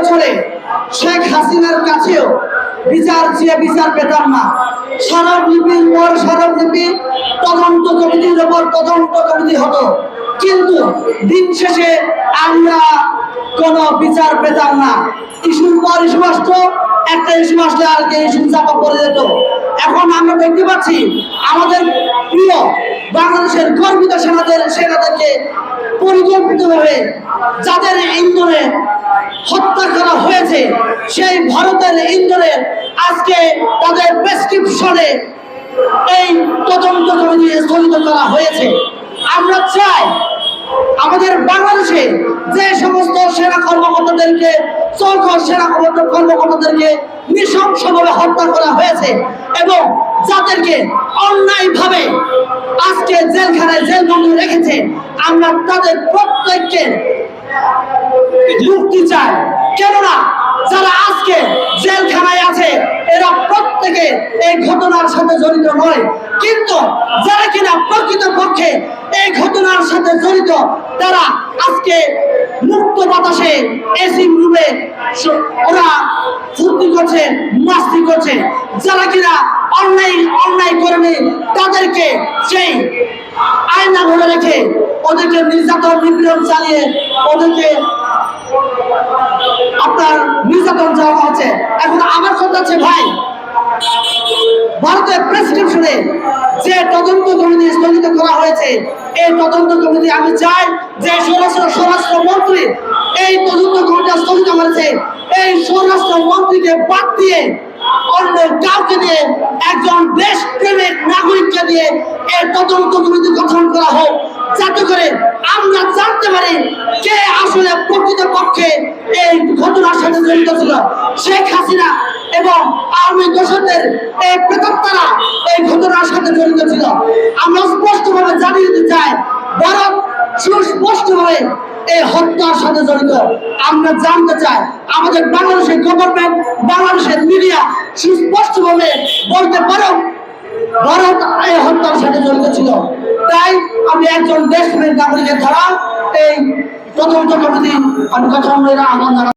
বছরে শেখ হাসিনার কাছেও বিচার চেয়ে বিচার পেতাম না। স্মারকলিপির পর স্মারকলিপি, তদন্ত কমিটির উপর তদন্ত কমিটি হতো, কিন্তু দিন শেষে আমরা কোনো বিচার পেতাম না। ইস্যুর পর ইস্যু আসতো, একটা ইস্যু আসলে আর কে ইস্যু চাপা পড়ে যেত। এখন আমরা দেখতে পাচ্ছি আমাদের প্রিয় বাংলাদেশের গর্বিত সেনাদেরকে পরিকল্পিতভাবে যাদের ইন্ধনে হত্যা করা হয়েছে, সেই ভারতের ইন্ধনে আজকে তাদের প্রেসক্রিপশনে এই তদন্ত কমিটি স্থগিত করা হয়েছে। আমরা চাই আমাদের বাংলাদেশে যে সমস্ত সেনা কর্মকর্তাদেরকে কর্মকর্তাদেরকে নৃশংসভাবে হত্যা করা হয়েছে এবং যাদেরকে অন্যায়ভাবে আজকে জেলখানায় জেলবন্দি রেখেছে, আমরা তাদের প্রত্যেককে মুক্তি চাই। কেননা যারা আজকে জেলখানায় আছে এরা প্রত্যেকে এই ঘটনার সাথে জড়িত নয়, কিন্তু যারা কিনা প্রকৃতপক্ষে এই ঘটনার সাথে জড়িত তারা আজকে মুক্ত বাতাসে এসি রুমে ওরা ফুর্তি করছে, মাস্তি করছে। যারা কিনা অন্যায় করেনি তাদেরকে সেই আয়না ঘরে রেখে ওদেরকে নির্যাতন নিপীড়ন চালিয়ে ওদেরকে আপনার নির্যাতন চালানো হচ্ছে। এখন আমার কথা হচ্ছে ভাই, ভারতের প্রেসক্রিপশনে যে তদন্ত কমিটি স্থগিত করা হয়েছে, এই তদন্ত কমিটি আমি চাই যে স্বরাষ্ট্র মন্ত্রী এই তদন্ত কমিটি স্থগিত করেছে, এই স্বরাষ্ট্র মন্ত্রীকে বাদ দিয়ে অন্য কাউকে দিয়ে, একজন দেশপ্রেমিক নাগরিককে দিয়ে এই তদন্ত কমিটি গঠন করা হোক, যাতে করে আমরা জানতে পারি কে আসলে প্রকৃতপক্ষে এই ঘটনার সাথে জড়িত ছিল। শেখ হাসিনা এবং আওয়ামী দোসরদের এই প্রেতাত্মারা এই ঘটনার সাথে জড়িত ছিল। আমরা স্পষ্টভাবে জানিয়ে দিতে চাই, ভারত সুস্পষ্টভাবে এই হত্যার সাথে জড়িত। আমরা জানতে চাই আমাদের বাংলাদেশের গভর্নমেন্ট, বাংলাদেশের মিডিয়া সুস্পষ্টভাবে বলতে পারো ভারত এই হত্যার সাথে জড়িত ছিল। তাই আমি একজন দেশপ্রেমিক নাগরিকের দ্বারা এই তদন্ত কমিটি আমি গঠনের আহ্বান জানাই।